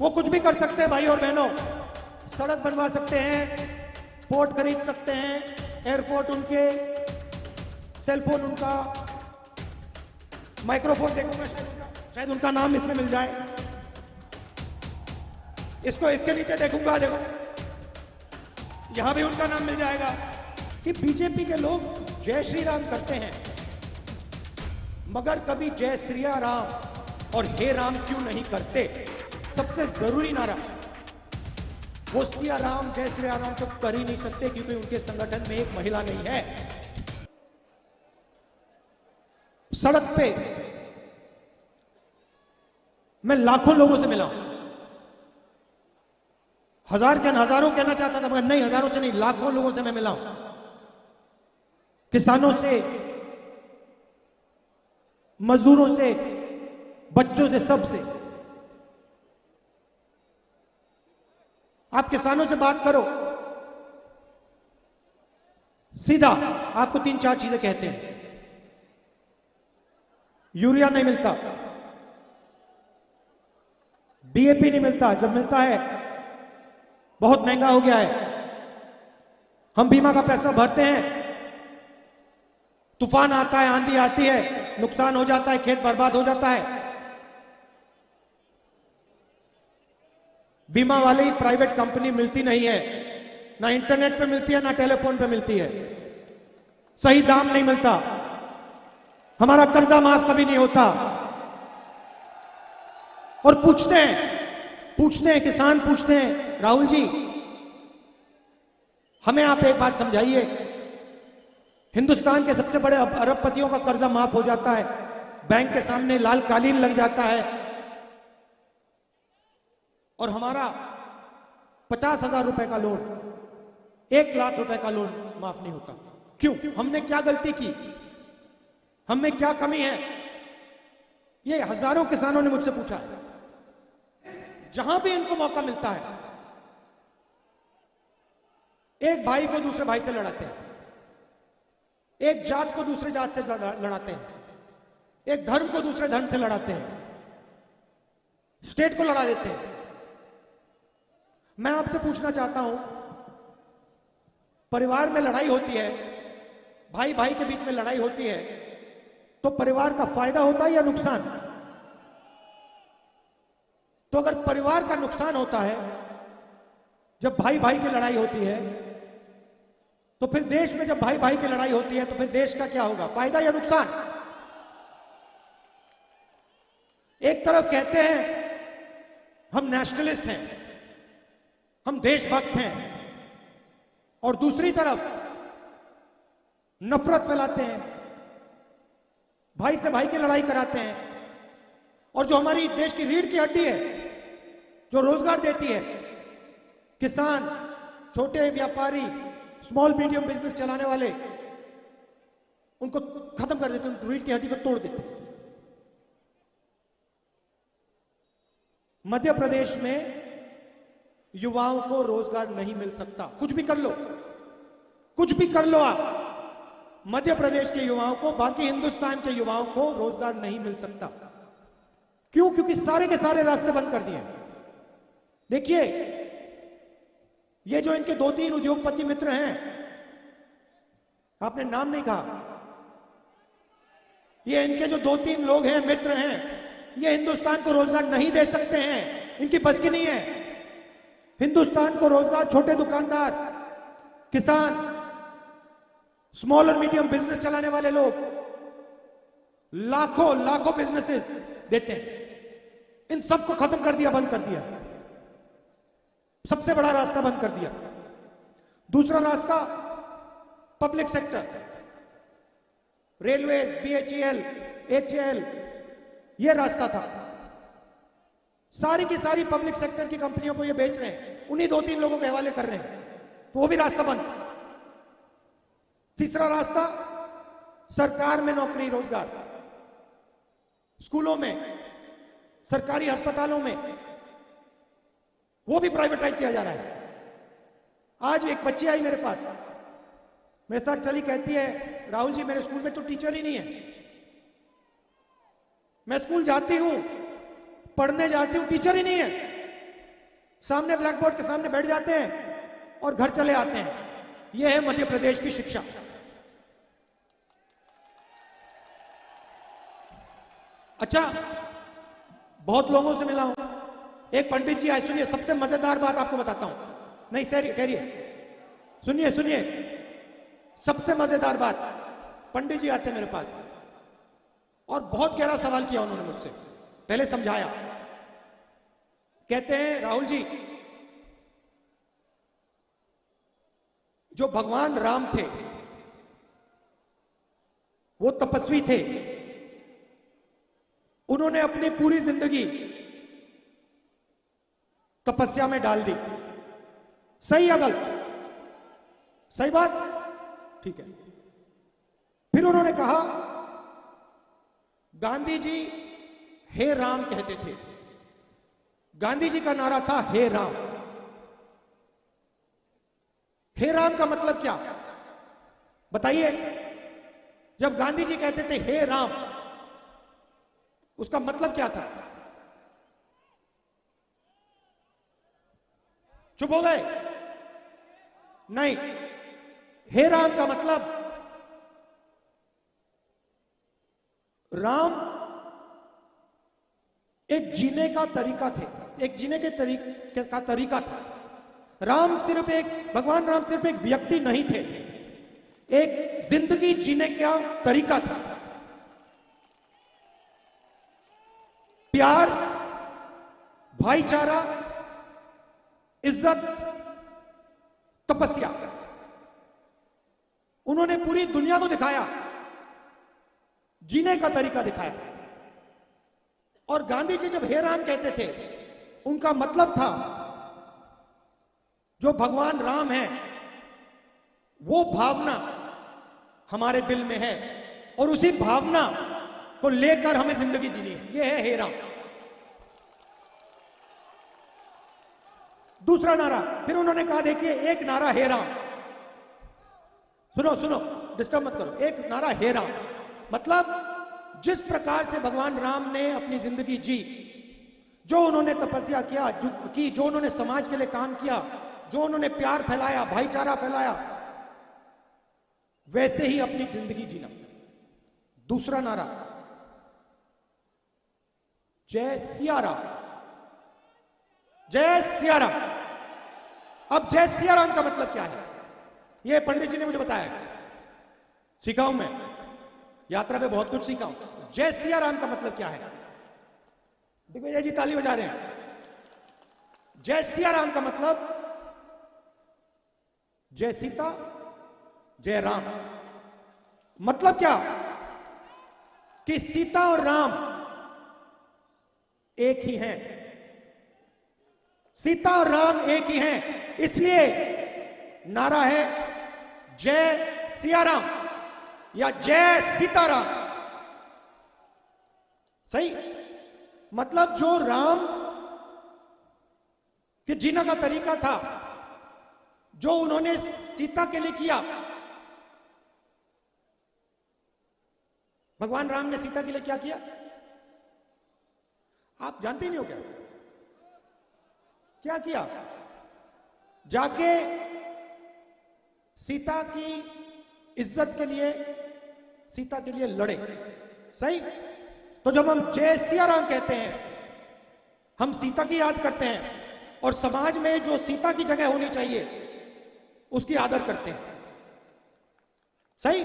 वो कुछ भी कर सकते हैं भाई और बहनों, सड़क बनवा सकते हैं, पोर्ट खरीद सकते हैं, एयरपोर्ट उनके, सेलफोन उनका, माइक्रोफोन देखूंगा शायद उनका नाम इसमें मिल जाए, इसको इसके नीचे देखूंगा, देखो यहां भी उनका नाम मिल जाएगा। कि बीजेपी के लोग जय श्री राम करते हैं मगर कभी जय श्री राम और हे राम क्यों नहीं करते। सबसे जरूरी नारा, वो सिया राम जय श्री राम तो कर ही नहीं सकते क्योंकि उनके संगठन में एक महिला नहीं है। सड़क पे मैं लाखों लोगों से मिला, हजारों कहना चाहता था मगर नहीं, हजारों से नहीं, लाखों लोगों से मैं मिला हूं, किसानों से, मजदूरों से, बच्चों से, सबसे। आप किसानों से बात करो, सीधा आपको 3-4 चीजें कहते हैं। यूरिया नहीं मिलता, डीएपी नहीं मिलता, जब मिलता है बहुत महंगा हो गया है, हम बीमा का पैसा भरते हैं, तूफान आता है, आंधी आती है, नुकसान हो जाता है, खेत बर्बाद हो जाता है, बीमा वाले ही प्राइवेट कंपनी मिलती नहीं है, ना इंटरनेट पे मिलती है ना टेलीफोन पे मिलती है, सही दाम नहीं मिलता, हमारा कर्जा माफ कभी नहीं होता। और पूछते हैं किसान पूछते हैं, राहुल जी हमें आप एक बात समझाइए, हिंदुस्तान के सबसे बड़े अरबपतियों का कर्जा माफ हो जाता है, बैंक के सामने लाल कालीन लग जाता है और हमारा 50,000 रुपए का लोन, 1 लाख रुपए का लोन माफ नहीं होता। क्यों? हमने क्या गलती की, हमें क्या कमी है? ये हजारों किसानों ने मुझसे पूछा है। जहां भी इनको मौका मिलता है एक भाई को दूसरे भाई से लड़ाते हैं, एक जात को दूसरे जात से लड़ाते हैं, एक धर्म को दूसरे धर्म से लड़ाते हैं, स्टेट को लड़ा देते हैं। मैं आपसे पूछना चाहता हूं, परिवार में लड़ाई होती है, भाई भाई के बीच में लड़ाई होती है, तो परिवार का फायदा होता है या नुकसान? तो अगर परिवार का नुकसान होता है जब भाई भाई की लड़ाई होती है, तो फिर देश में जब भाई भाई की लड़ाई होती है तो फिर देश का क्या होगा, फायदा या नुकसान? एक तरफ कहते हैं हम नेशनलिस्ट हैं, हम देशभक्त हैं, और दूसरी तरफ नफरत फैलाते हैं, भाई से भाई की लड़ाई कराते हैं। और जो हमारी देश की रीढ़ की हड्डी है, जो रोजगार देती है, किसान, छोटे व्यापारी, स्मॉल मीडियम बिजनेस चलाने वाले, उनको खत्म कर देते हैं, रीढ़ की हड्डी को तोड़ देते हैं। मध्य प्रदेश में युवाओं को रोजगार नहीं मिल सकता। कुछ भी कर लो, कुछ भी कर लो आप, मध्य प्रदेश के युवाओं को, बाकी हिंदुस्तान के युवाओं को रोजगार नहीं मिल सकता। क्यों? क्योंकि सारे के सारे रास्ते बंद कर दिए। देखिए, ये जो इनके 2-3 उद्योगपति मित्र हैं, आपने नाम नहीं कहा, ये इनके जो 2-3 लोग हैं, मित्र हैं, ये हिंदुस्तान को रोजगार नहीं दे सकते हैं, इनकी बस की नहीं है। हिंदुस्तान को रोजगार छोटे दुकानदार, किसान, स्मॉल और मीडियम बिजनेस चलाने वाले लोग लाखों बिजनेसेस देते हैं। इन सबको खत्म कर दिया, बंद कर दिया, सबसे बड़ा रास्ता बंद कर दिया। दूसरा रास्ता public sector, railways, BHEL, HAL, ये रास्ता था। सारी की सारी पब्लिक सेक्टर की कंपनियों को ये बेच रहे हैं, उन्हीं 2-3 लोगों के हवाले कर रहे हैं, तो वो भी रास्ता बंद। तीसरा रास्ता सरकार में नौकरी, रोजगार, स्कूलों में, सरकारी अस्पतालों में, वो भी प्राइवेटाइज किया जा रहा है। आज एक बच्ची आई मेरे पास, मेरे साथ चली, कहती है राहुल जी मेरे स्कूल में तो टीचर ही नहीं है, मैं स्कूल जाती हूं, पढ़ने जाती हूं, टीचर ही नहीं है, सामने ब्लैक बोर्ड के सामने बैठ जाते हैं और घर चले आते हैं। यह है मध्य प्रदेश की शिक्षा। अच्छा, बहुत लोगों से मिला हूं। एक पंडित जी आए, सुनिए, सबसे मजेदार बात आपको बताता हूं। नहीं सर, ठहरिए, सुनिए सुनिए, सबसे मजेदार बात। पंडित जी आते हैं मेरे पास और बहुत गहरा सवाल किया उन्होंने मुझसे। पहले समझाया, कहते हैं राहुल जी, जो भगवान राम थे वो तपस्वी थे, उन्होंने अपनी पूरी जिंदगी तपस्या में डाल दी, सही या गलत? सही बात, ठीक है। फिर उन्होंने कहा, गांधी जी हे राम कहते थे। गांधी जी का नारा था हे राम। हे राम का मतलब क्या बताइए? जब गांधी जी कहते थे हे राम, उसका मतलब क्या था? चुप हो गए? नहीं, हे राम का मतलब राम एक जीने का तरीका थे, एक जीने के तरीके का तरीका था। राम सिर्फ एक, भगवान राम सिर्फ एक व्यक्ति नहीं थे, एक जिंदगी जीने का तरीका था। प्यार, भाईचारा, इज्जत, तपस्या, उन्होंने पूरी दुनिया को दिखाया, जीने का तरीका दिखाया। और गांधी जी जब हे राम कहते थे, उनका मतलब था जो भगवान राम है वो भावना हमारे दिल में है और उसी भावना को लेकर हमें जिंदगी जीनी है। यह है हे राम। दूसरा नारा फिर उन्होंने कहा, देखिए, एक नारा हे राम, सुनो सुनो, डिस्टर्ब मत करो। एक नारा हे राम मतलब जिस प्रकार से भगवान राम ने अपनी जिंदगी जी, जो उन्होंने तपस्या किया, जो उन्होंने समाज के लिए काम किया, जो उन्होंने प्यार फैलाया, भाईचारा फैलाया, वैसे ही अपनी जिंदगी जीना। दूसरा नारा जय सिया राम, जय सिया राम। अब जय सिया राम का मतलब क्या है? यह पंडित जी ने मुझे बताया, सीखा हूं मैं, यात्रा पे बहुत कुछ सीखा हूं। जय सिया राम का मतलब क्या है? दिग्विजय जी ताली बजा रहे हैं। जय सिया राम का मतलब जय सीता, जय राम। मतलब क्या? कि सीता और राम एक ही हैं, सीता और राम एक ही हैं। इसलिए नारा है जय सिया राम या जय सीताराम। सही? मतलब जो राम के जीने का तरीका था, जो उन्होंने सीता के लिए किया, भगवान राम ने सीता के लिए क्या किया आप जानते ही नहीं हो क्या? क्या किया? जाके सीता की इज्जत के लिए, सीता के लिए लड़े। सही? तो जब हम जय सिया राम कहते हैं, हम सीता की याद करते हैं और समाज में जो सीता की जगह होनी चाहिए उसकी आदर करते हैं। सही?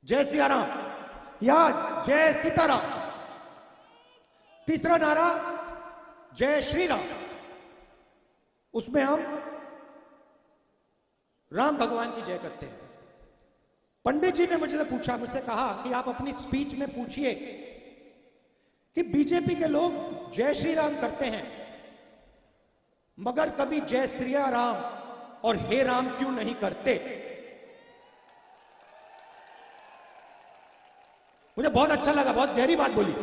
जय सिया राम या जय सीताराम। तीसरा नारा जय श्री राम, उसमें हम राम भगवान की जय करते हैं। पंडित जी ने मुझसे कहा कि आप अपनी स्पीच में पूछिए कि बीजेपी के लोग जय श्री राम करते हैं मगर कभी जय श्रिया राम और हे राम क्यों नहीं करते? मुझे बहुत अच्छा लगा, बहुत गहरी बात बोली,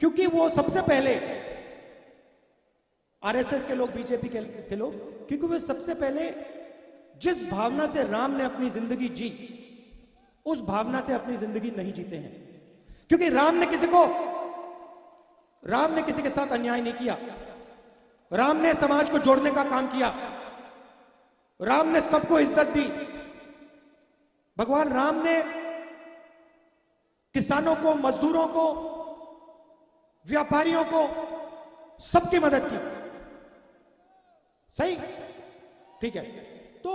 क्योंकि वो सबसे पहले आरएसएस के लोग, बीजेपी के लोग, क्योंकि वो सबसे पहले जिस भावना से राम ने अपनी जिंदगी जी, उस भावना से अपनी जिंदगी नहीं जीते हैं। क्योंकि राम ने किसी को राम ने किसी के साथ अन्याय नहीं किया। राम ने समाज को जोड़ने का काम किया। राम ने सबको इज्जत दी। भगवान राम ने किसानों को, मजदूरों को, व्यापारियों को, सबकी मदद की। सही? ठीक है। तो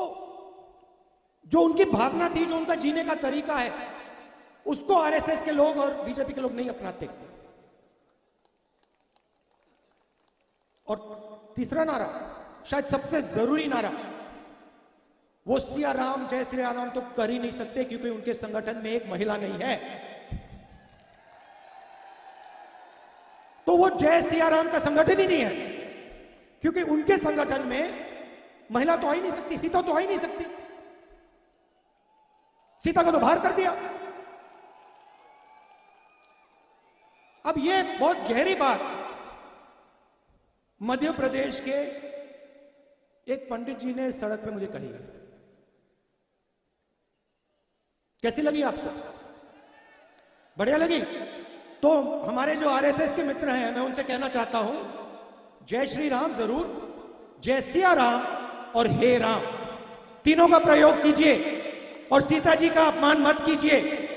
जो उनकी भावना थी, जो उनका जीने का तरीका है, उसको आरएसएस के लोग और बीजेपी के लोग नहीं अपनाते। और तीसरा नारा, शायद सबसे जरूरी नारा, वो सिया राम जय श्री राम तो कर ही नहीं सकते, क्योंकि उनके संगठन में एक महिला नहीं है। तो वो जय सिया राम का संगठन ही नहीं है, क्योंकि उनके संगठन में महिला तो आ ही नहीं सकती। सीता तो आ ही नहीं सकती। सीता को तो बाहर कर दिया। अब ये बहुत गहरी बात मध्य प्रदेश के एक पंडित जी ने सड़क पे मुझे कही। कैसी लगी आपको? बढ़िया लगी? तो हमारे जो आरएसएस के मित्र हैं, मैं उनसे कहना चाहता हूं, जय श्री राम जरूर, जय सिया राम और हे राम, तीनों का प्रयोग कीजिए और सीता जी का अपमान मत कीजिए।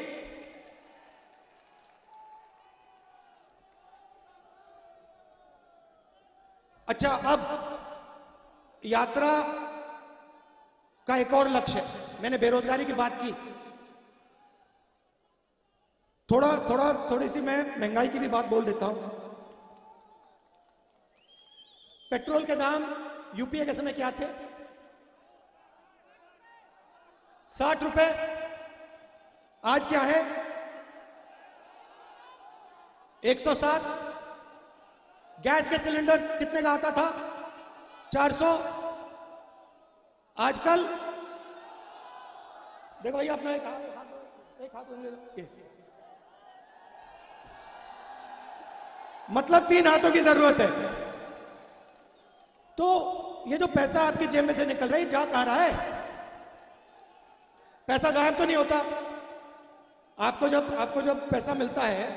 अच्छा, अब यात्रा का एक और लक्ष्य है। मैंने बेरोजगारी की बात की, थोड़ी सी मैं महंगाई की भी बात बोल देता हूं। पेट्रोल के दाम यूपीए के समय क्या थे? 60 रुपए। आज क्या है? 107। गैस के सिलेंडर कितने का आता था? 400। आजकल देखो भैया, अपना एक हाथ ले लो। मतलब 3 हाथों की जरूरत है। तो ये जो पैसा आपकी जेब में से निकल रहा है, जा कहां रहा है? पैसा गायब तो नहीं होता। आपको जब पैसा मिलता है,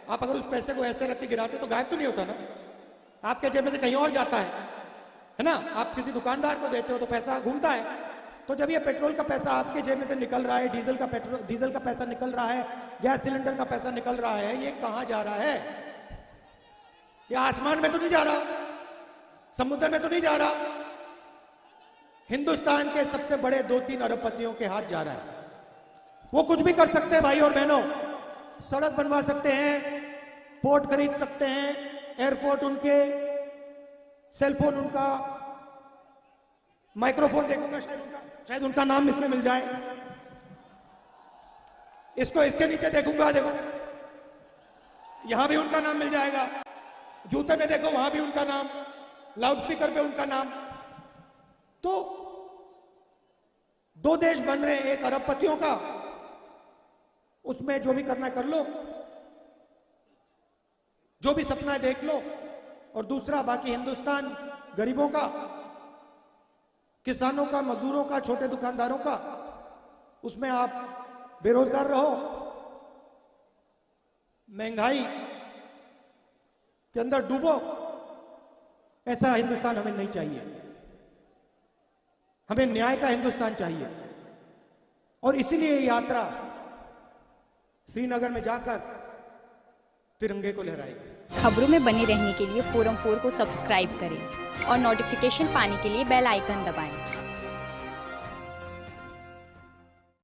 आप अगर उस पैसे को ऐसे रख के गिराते तो गायब तो नहीं होता ना, आपके जेब में से कहीं और जाता है ना। आप किसी दुकानदार को देते हो तो पैसा घूमता है। तो जब ये पेट्रोल का पैसा आपके जेब में से निकल रहा है, डीजल का पैसा निकल रहा है, गैस सिलेंडर का पैसा निकल रहा है, ये कहां जा रहा है? ये आसमान में तो नहीं जा रहा, समुद्र में तो नहीं जा रहा, हिंदुस्तान के सबसे बड़े 2-3 अरबपतियों के हाथ जा रहा है। वो कुछ भी कर सकते हैं भाई और बहनों। सड़क बनवा सकते हैं, पोर्ट खरीद सकते हैं, एयरपोर्ट उनके, सेलफोन उनका, माइक्रोफोन देखूंगा शायद उनका नाम इसमें मिल जाए। इसके नीचे देखूंगा, देखो यहां भी उनका नाम मिल जाएगा। जूते में देखो, वहां भी उनका नाम, लाउडस्पीकर पे उनका नाम। तो 2 देश बन रहे हैं, एक अरबपतियों का, उसमें जो भी करना है कर लो, जो भी सपना है देख लो, और दूसरा बाकी हिंदुस्तान गरीबों का, किसानों का, मजदूरों का, छोटे दुकानदारों का, उसमें आप बेरोजगार रहो, महंगाई के अंदर डूबो। ऐसा हिंदुस्तान हमें नहीं चाहिए। हमें न्याय का हिंदुस्तान चाहिए। और इसीलिए यात्रा श्रीनगर में जाकर तिरंगे को लहराएगी। खबरों में बने रहने के लिए फोरम 4 को सब्सक्राइब करें और नोटिफिकेशन पाने के लिए बेल आइकन दबाएं।